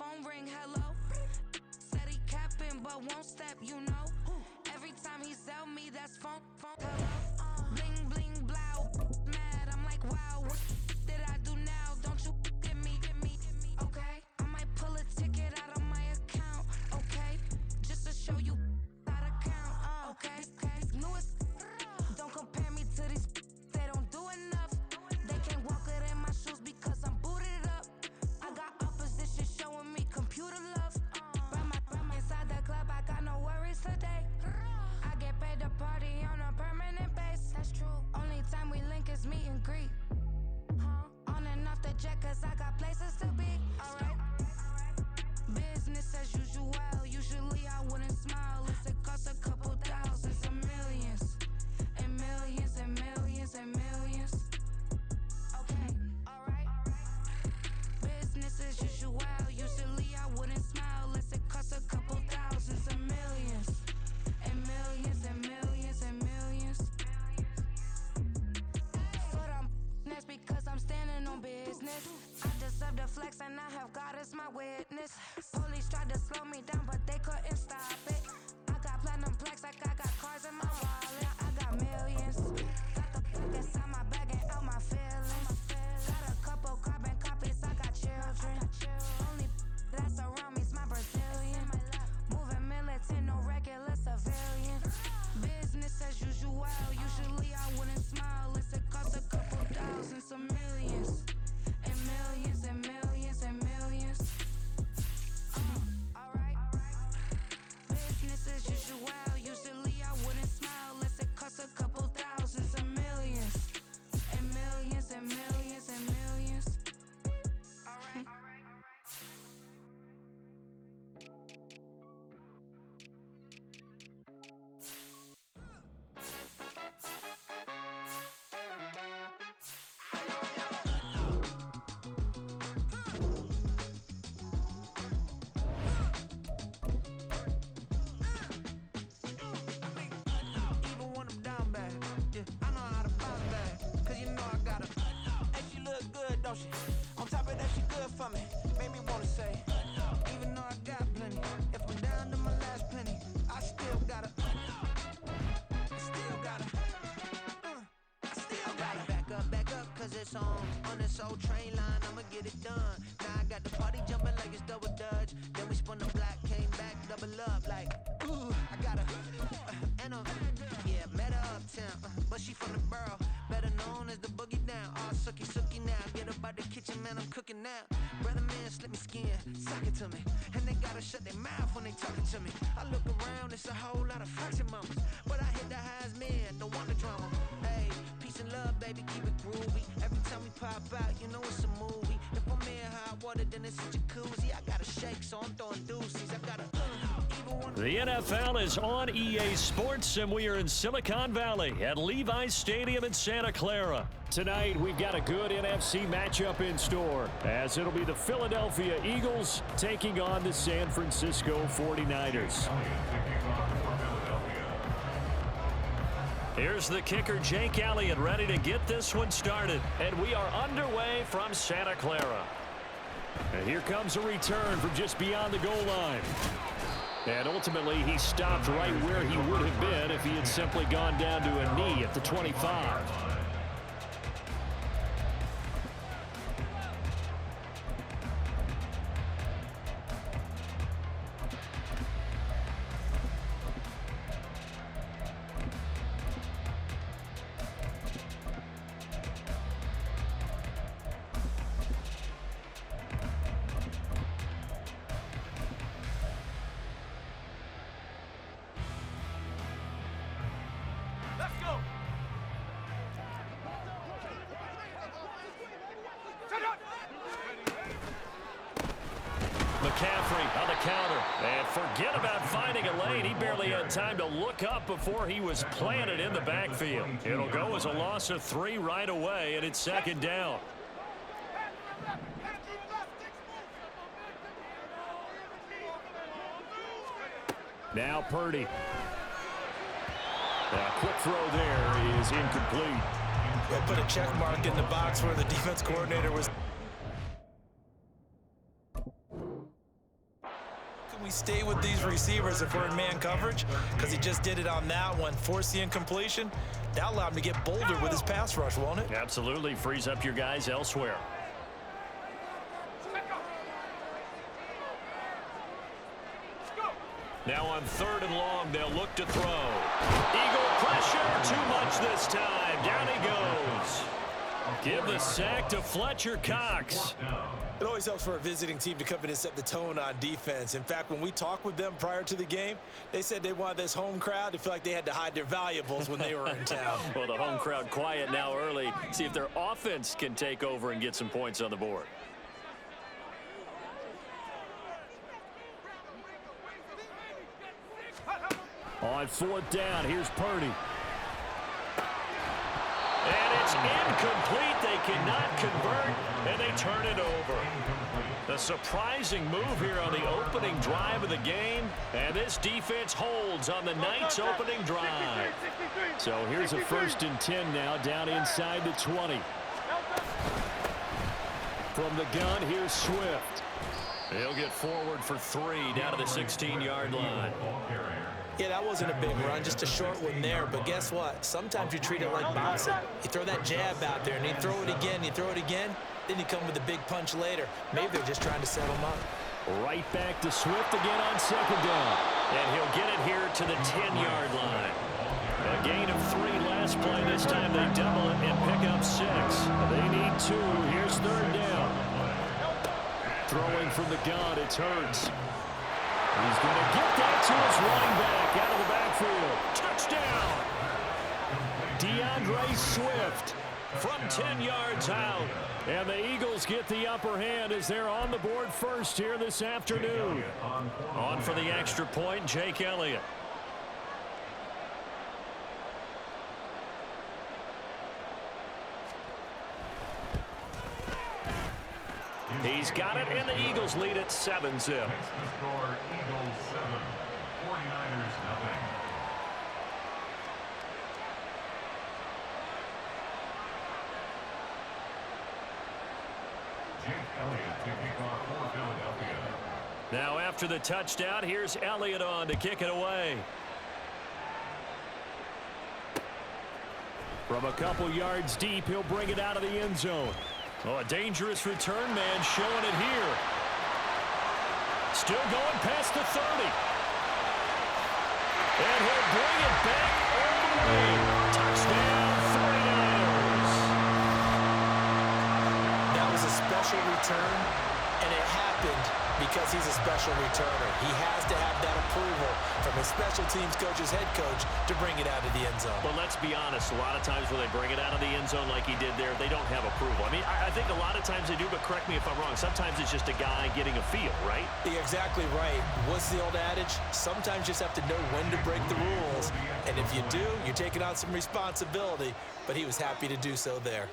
phone ring, hello. Said he capping, but won't step, you know. Every time he sell me, that's phone, hello. Bling, bling, blow, mad, I'm like, wow, what did I do now? Don't you get me, okay? I might pull a ticket out of my account, okay? Just to show you how to count, okay? Newest, don't compare me to these, they don't do enough. They can't walk it in my shoes because I'm booted up. I got opposition showing me computer love. Run inside the club, I got no worries today. I get paid to party on a permanent base. That's true. Only time we link is meet and greet. On and off the jet, cause I got places to be. Alright. Business as usual. Usually I wouldn't smile if it cost a couple thousands and millions. And millions and millions and millions. Okay, alright. Business as usual. Usually I wouldn't smile unless it cost a couple thousands and millions. And millions and millions and millions. Foot on business because I'm standing on business. I deserve the flex and I have God as my witness. Police tried to slow me down but they couldn't stop it. I got platinum plaques like I got cars in my wallet. I got millions. Got the book inside my bag and out my feelings. Got a couple carbon copies, I got children. Only that's around me's my Brazilian. Moving militant, no regular civilian. Business as usual. Usually I wouldn't smile unless it cost a couple thousands of millions. And millions and millions and millions. Alright. Business as usual. Usually I wouldn't smile unless it cost a couple thousands of millions. And millions and millions and millions. Alright. Even when I'm down bad, yeah, I know how to bounce back. Cause you know I got her. And she look good, don't she? On top of that, she good for me. Made me wanna say, even though I got plenty, if I'm down to my last penny, I still got her. I still got her. I still got her. Back up, cause it's on this old train line, I'ma get it done. Now I got the party jumping like it's double dutch. Then we spun the block, came back, double up, like, ooh, I got her. And yeah, met her uptown, but she from the borough, better known as the boogie down. All sookie now, get up out the kitchen, man, I'm cooking now. Brother man, slip me skin, suck it to me. And they gotta shut their mouth when they talking to me. I look around, it's a whole lot of foxy mamas, but I hit the highs, man, don't want the drama. Hey, peace and love, baby, keep it groovy. Every time we pop out, you know it's a movie. If I'm in hot water, then it's a jacuzzi. I gotta shake, so I'm throwing deuces. I gotta The NFL is on EA Sports, and we are in Silicon Valley at Levi's Stadium in Santa Clara. Tonight, we've got a good NFC matchup in store, as it'll be the Philadelphia Eagles taking on the San Francisco 49ers. Here's the kicker, Jake Elliott, ready to get this one started. And we are underway from Santa Clara. And here comes a return from just beyond the goal line. And ultimately, he stopped right where he would have been if he had simply gone down to a knee at the 25. McCaffrey on the counter. And forget about finding a lane. He barely had time to look up before he was planted in the backfield. It'll go as a loss of 3 right away, and it's second down. Now Purdy. A quick throw there is incomplete. We'll put a check mark in the box where the defense coordinator was. we stay with these receivers if we're in man coverage, because he just did it on that one, forced the incompletion. That allowed him to get bolder with his pass rush, won't it? Absolutely. Frees up your guys elsewhere. Now on 3rd and long, they'll look to throw. Eagle pressure, too much this time. Down he goes. Give the sack to Fletcher Cox. It always helps for a visiting team to come in and set the tone on defense. In fact, when we talked with them prior to the game, they said they wanted this home crowd to feel like they had to hide their valuables when they were in town. Well, the home crowd quiet now early. See if their offense can take over and get some points on the board. On 4th down, here's Purdy. And it's incomplete. They cannot convert, and they turn it over. A surprising move here on the opening drive of the game, and this defense holds on the night's opening drive. So here's a 1st and 10 now, down inside the 20. From the gun, here's Swift. He'll get forward for 3 down to the 16-yard line. Yeah, that wasn't a big run, just a short one there. But guess what? Sometimes you treat it like boxing. You throw that jab out there, and you throw it again, then you come with a big punch later. Maybe they're just trying to set him up. Right back to Swift again on 2nd down. And he'll get it here to the 10-yard line. A gain of 3 last play. This time they double it and pick up 6. They need 2. Here's 3rd down. Throwing from the gun, it's Hurts. He's going to get that to his running back out of the backfield. Touchdown! DeAndre Swift from 10 yards out. And the Eagles get the upper hand as they're on the board first here this afternoon. On for the extra point, Jake Elliott. He's got it, and the Eagles lead at 7-zip. Now after the touchdown, here's Elliott on to kick it away. From a couple yards deep, he'll bring it out of the end zone. Oh, a dangerous return man showing it here. Still going past the 30. And he'll bring it back all the way. Touchdown, 49ers. That was a special return, and it happened because he's a special returner. He has to have that approval from his special teams coach's head coach to bring it out of the end zone. Well, let's be honest. A lot of times when they bring it out of the end zone like he did there, they don't have approval. I mean, I think a lot of times they do, but correct me if I'm wrong. Sometimes it's just a guy getting a feel, right? You're exactly right. What's the old adage? Sometimes you just have to know when to break the rules. And if you do, you're taking on some responsibility. But he was happy to do so there.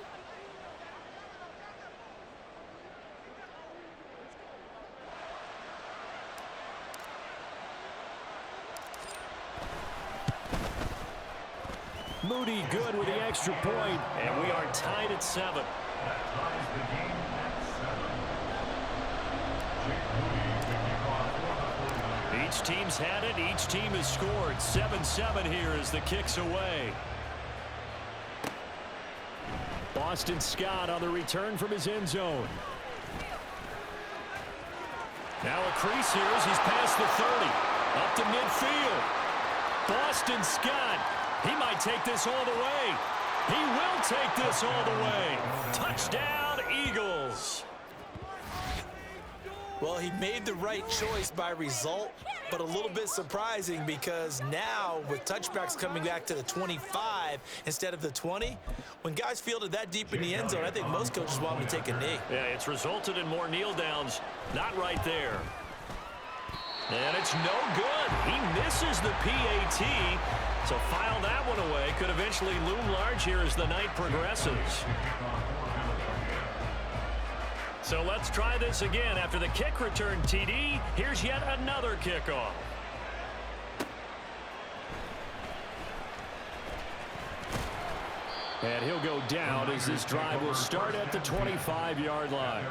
Moody good with the extra point, and we are tied at 7. Each team's had it. Each team has scored. 7-7 here as the kick's away. Boston Scott on the return from his end zone. Now a crease here as he's past the 30. Up to midfield. Boston Scott. He might take this all the way. He will take this all the way. Touchdown, Eagles. Well, he made the right choice by result, but a little bit surprising because now with touchbacks coming back to the 25 instead of the 20, when guys fielded that deep in the end zone, I think most coaches want him to take a knee. Yeah, it's resulted in more kneel downs. Not right there. And it's no good. He misses the PAT. So file that one away. Could eventually loom large here as the night progresses. So let's try this again. After the kick return TD, here's yet another kickoff. And he'll go down as this drive will start at the 25-yard line.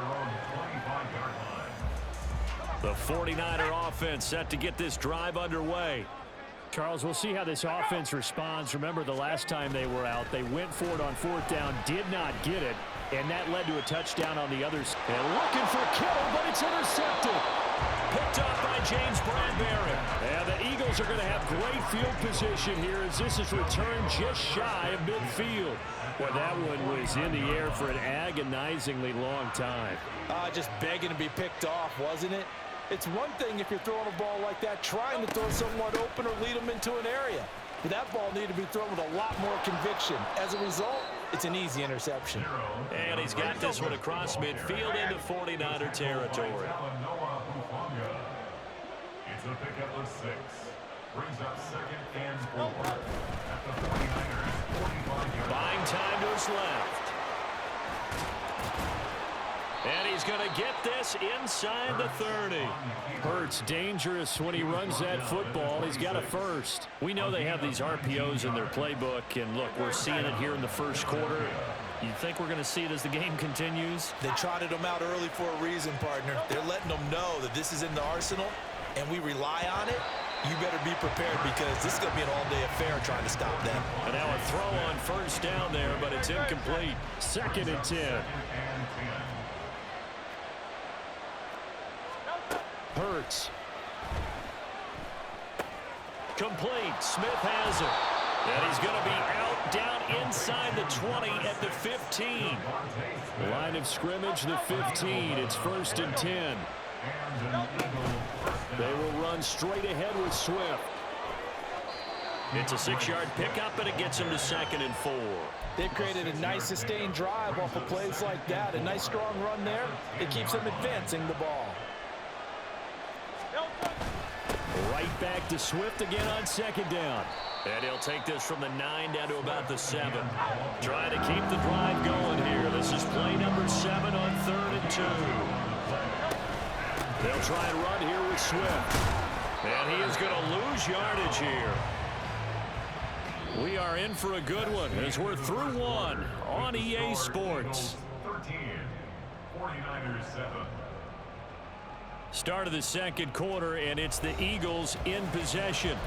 The 49er offense set to get this drive underway. Charles, we'll see how this offense responds. Remember, the last time they were out, they went for it on 4th down, did not get it, and that led to a touchdown on the other side. And looking for Kittle, but it's intercepted. Picked up by James Bradbury. And the Eagles are going to have great field position here as this is returned just shy of midfield. Well, that one was in the air for an agonizingly long time. Just begging to be picked off, wasn't it? It's one thing if you're throwing a ball like that, trying to throw somewhat open or lead them into an area. But that ball needed to be thrown with a lot more conviction. As a result, it's an easy interception. And he's got this one across midfield into 49er territory. It's a pickup of 6. Brings up 2nd and 4 at the 49ers 45 yard. Buying time to his left. And he's going to get this inside the 30. Hurts dangerous when he runs that football. He's got a first. We know they have these RPOs in their playbook, and look, we're seeing it here in the first quarter. You think we're going to see it as the game continues? They trotted them out early for a reason, partner. They're letting them know that this is in the arsenal, and we rely on it. You better be prepared because this is going to be an all-day affair trying to stop them. And now a throw on 1st down there, but it's incomplete. 2nd and 10. Hurts. Complete. Smith has it. And he's going to be out down inside the 20 at the 15. Line of scrimmage, the 15. It's 1st and 10. They will run straight ahead with Swift. It's a 6-yard pickup, and it gets him to 2nd and 4. They've created a nice sustained drive off of plays like that. A nice strong run there. It keeps them advancing the ball. Right back to Swift again on 2nd down. And he'll take this from the 9 down to about the 7. Trying to keep the drive going here. This is play number 7 on 3rd and 2. They'll try and run here with Swift. And he is going to lose yardage here. We are in for a good one as we're through one on EA Sports. 13, 49ers 7. Start of the second quarter, and it's the Eagles in possession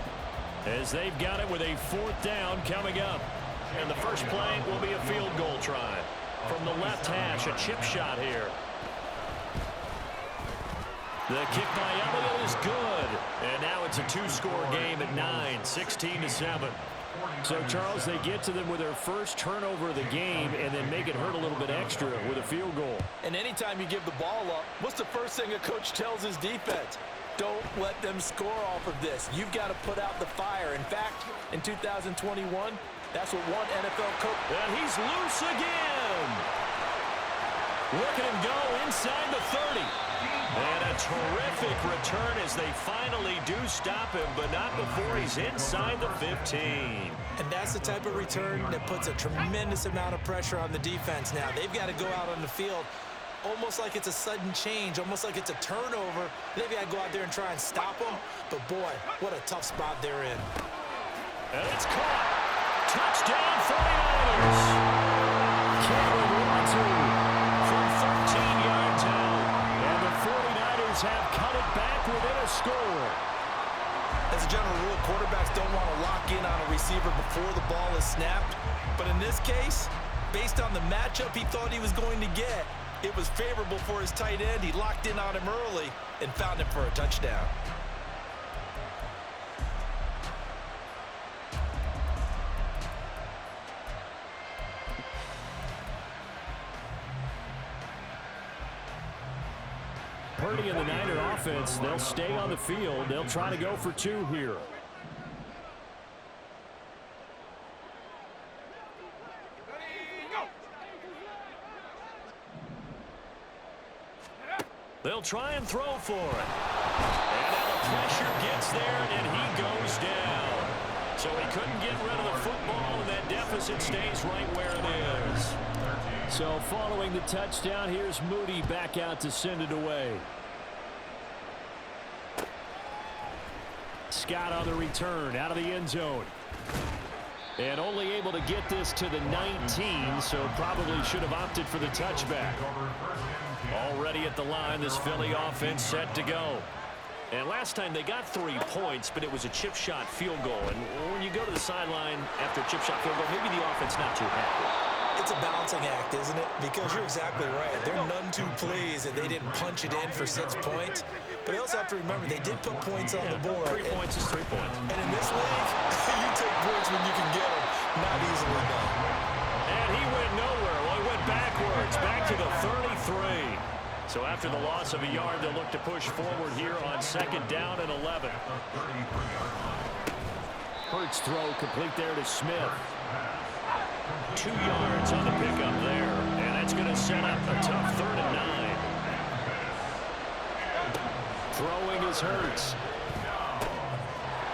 as they've got it with a 4th down coming up. And the first play will be a field goal try. From the left hash, a chip shot here. The kick by Elliott is good. And now it's a 2-score game at 9, 16-7. So, Charles, they get to them with their first turnover of the game and then make it hurt a little bit extra with a field goal. And anytime you give the ball up, what's the first thing a coach tells his defense? Don't let them score off of this. You've got to put out the fire. In fact, in 2021, that's what one NFL coach... And he's loose again. Look at him go inside the 30. And a terrific return as they finally do stop him, but not before he's inside the 15. And that's the type of return that puts a tremendous amount of pressure on the defense now. They've got to go out on the field almost like it's a sudden change, almost like it's a turnover. They've got to go out there and try and stop them. But, boy, what a tough spot they're in. And it's caught. Touchdown 49ers. Cameron Watson from 13 yards out. And the 49ers have cut it back within a score. As a general rule, quarterbacks don't want to lock in on a receiver before the ball is snapped. But in this case, based on the matchup he thought he was going to get, it was favorable for his tight end. He locked in on him early and found him for a touchdown. Purdy and the Niner offense, they'll stay on the field. They'll try to go for 2 here. They'll try and throw for it. And now the pressure gets there, and he goes down. So he couldn't get rid of the football, and that deficit stays right where it is. So following the touchdown, here's Moody back out to send it away. Scott on the return out of the end zone. And only able to get this to the 19, so probably should have opted for the touchback. Already at the line, this Philly offense set to go. And last time they got 3 points, but it was a chip shot field goal. And when you go to the sideline after a chip shot field goal, maybe the offense not too happy. It's a balancing act, isn't it? Because you're exactly right. They're none too pleased that they didn't punch it in for 6 points. But they also have to remember they did put points on the board. 3 points is 3 points. And in this league, you take points when you can get them. Not easily done. And he went nowhere. Well, he went backwards, back to the 33. So after the loss of a yard, they'll look to push forward here on 2nd down and 11. Hurts throw complete there to Smith. 2 yards on the pickup there. And that's going to set up a tough 3rd and 9. Throwing is Hurts.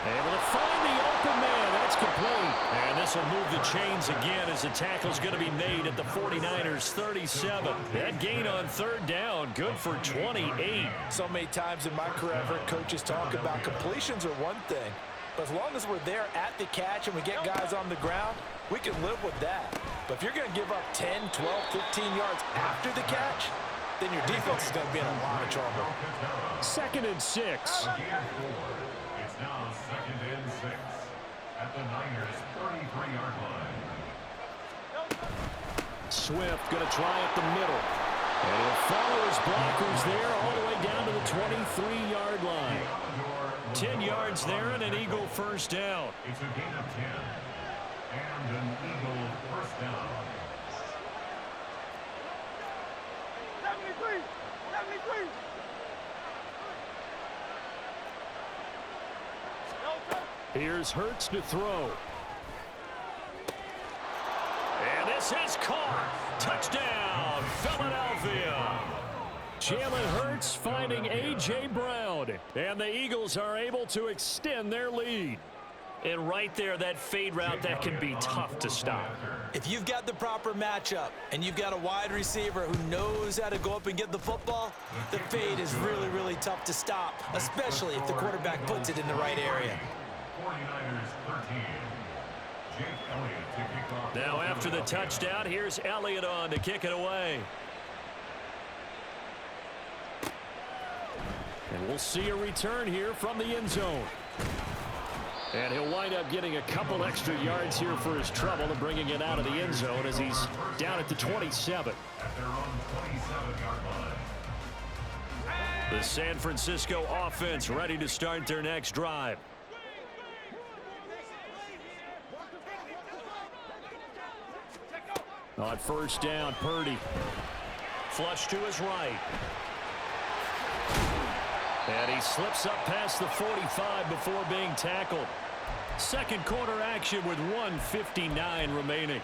Able to find the open man. That's complete. And this will move the chains again as the tackle's going to be made at the 49ers 37. That gain on 3rd down, good for 28. So many times in my career, I've heard coaches talk about completions are one thing. But as long as we're there at the catch and we get guys on the ground, we can live with that. But if you're going to give up 10, 12, 15 yards after the catch, then your defense is going to be in a lot of trouble. 2nd and 6. It's now 2nd and 6 at the Niners' 33-yard line. Swift going to try up the middle. And he'll follow his blockers there all the way down to the 23-yard line. 10 yards there and an Eagle 1st down. It's a gain of 10 and an Eagle 1st down. 73! 73! Here's Hurts to throw. And this is caught. Touchdown, Philadelphia. Jalen Hurts finding A.J. Brown. And the Eagles are able to extend their lead. And right there, that fade route, that can be tough to stop. If you've got the proper matchup and you've got a wide receiver who knows how to go up and get the football, the fade is really, really tough to stop, especially if the quarterback puts it in the right area. 49ers 13. Jake Elliott to kick off. Now after the touchdown, here's Elliott on to kick it away. And we'll see a return here from the end zone. And he'll wind up getting a couple extra yards here for his trouble and bringing it out of the end zone as he's down at the 27. At their own 27-yard line. The San Francisco offense ready to start their next drive. On 1st down, Purdy. Flush to his right. And he slips up past the 45 before being tackled. 2nd quarter action with 1:59 remaining.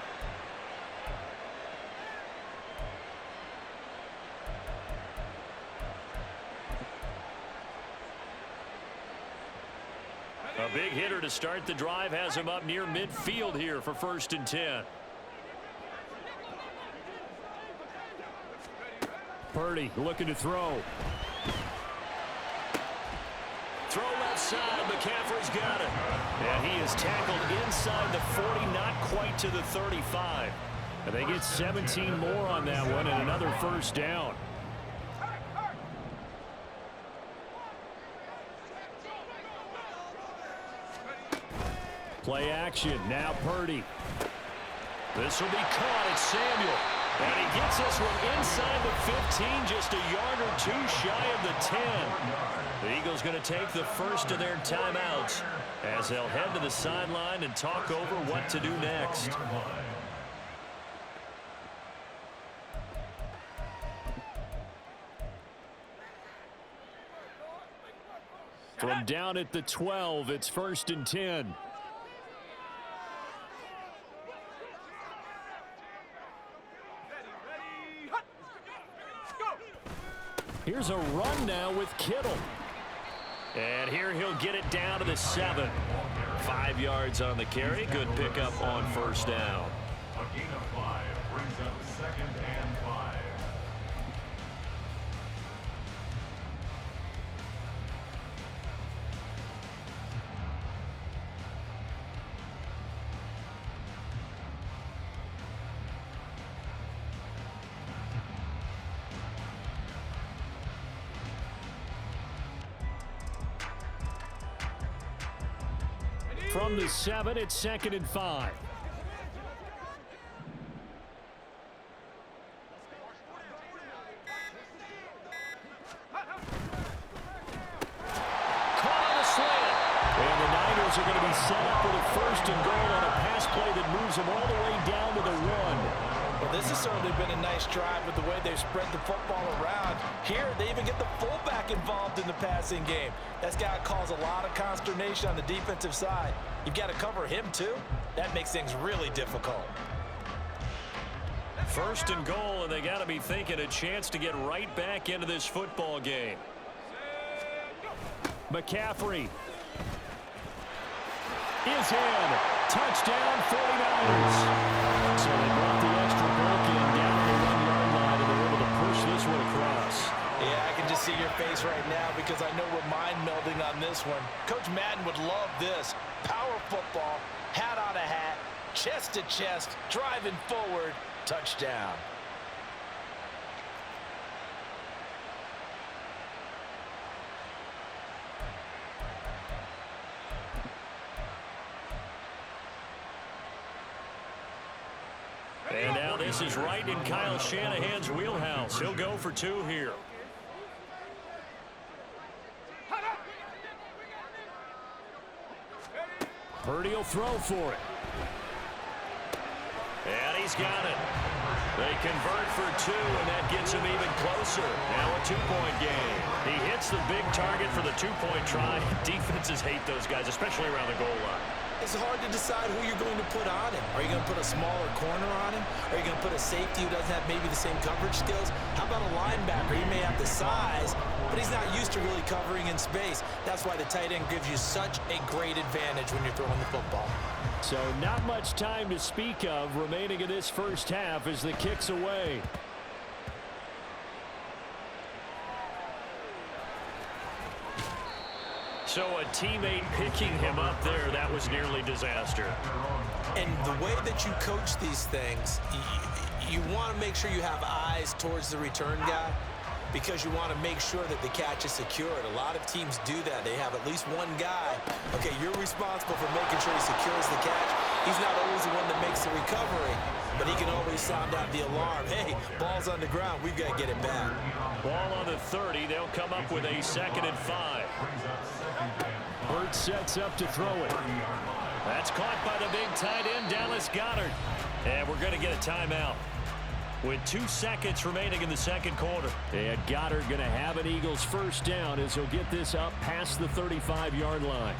A big hitter to start the drive has him up near midfield here for 1st and 10. Purdy looking to throw. Throw left side. McCaffrey's got it. And he is tackled inside the 40, not quite to the 35. And they get 17 more on that one and another 1st down. Play action. Now Purdy. This will be caught. It's Samuel. And he gets this one inside the 15, just a yard or 2 shy of the 10. The Eagles going to take the first of their timeouts as they'll head to the sideline and talk over what to do next. From down at the 12, it's 1st and 10. Here's a run now with Kittle. And here he'll get it down to the 7. 5 yards on the carry. Good pickup on 1st down. A gain of 5 brings up 2nd and 5. from the 7. It's 2nd and 5. And the Niners are going to be set up with a 1st and goal on a pass play that moves them all the way down to the 1. Well, this has certainly been a nice drive with the way they've spread the football around. Here, they even get the fullback involved in the passing game. That's got to cause a lot of consternation on the defensive side. You've got to cover him, too. That makes things really difficult. 1st and goal, and they got to be thinking a chance to get right back into this football game. McCaffrey is in. Touchdown, 49ers. So they brought the extra bulk in down the 1-yard line, and they're able to push this one across. Yeah, I can just see your face right now because I know we're mind melding on this one. Coach Madden would love this. Power football, hat on a hat, chest to chest, driving forward, touchdown. And now this is right in Kyle Shanahan's wheelhouse. He'll go for 2 here. Purdy will throw for it. And he's got it. They convert for 2, and that gets him even closer. Now a 2-point game. He hits the big target for the 2-point try. Defenses hate those guys, especially around the goal line. It's hard to decide who you're going to put on him. Are you going to put a smaller corner on him? Are you going to put a safety who doesn't have maybe the same coverage skills? How about a linebacker? He may have the size, but he's not used to really covering in space. That's why the tight end gives you such a great advantage when you're throwing the football. So not much time to speak of remaining in this first half as the kick's away. So a teammate picking him up there, that was nearly disaster. And the way that you coach these things, you want to make sure you have eyes towards the return guy because you want to make sure that the catch is secured. A lot of teams do that. They have at least one guy. Okay, you're responsible for making sure he secures the catch. He's not always the one that makes the recovery, but he can always sound out the alarm. Hey, ball's on the ground. We've got to get it back. Ball on the 30. They'll come up with a 2nd and 5. Hurt sets up to throw it. That's caught by the big tight end, Dallas Goedert. And we're going to get a timeout with 2 seconds remaining in the 2nd quarter. And Goddard going to have an Eagles 1st down as he'll get this up past the 35-yard line.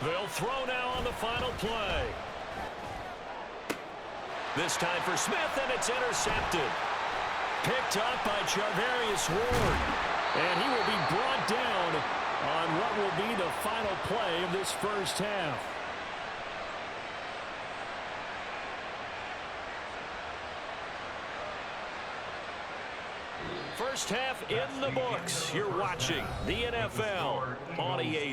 They'll throw now on the final play. This time for Smith, and it's intercepted. Picked up by Charvarius Ward. And he will be brought down on what will be the final play of this first half. First half in the books. You're watching the NFL on EA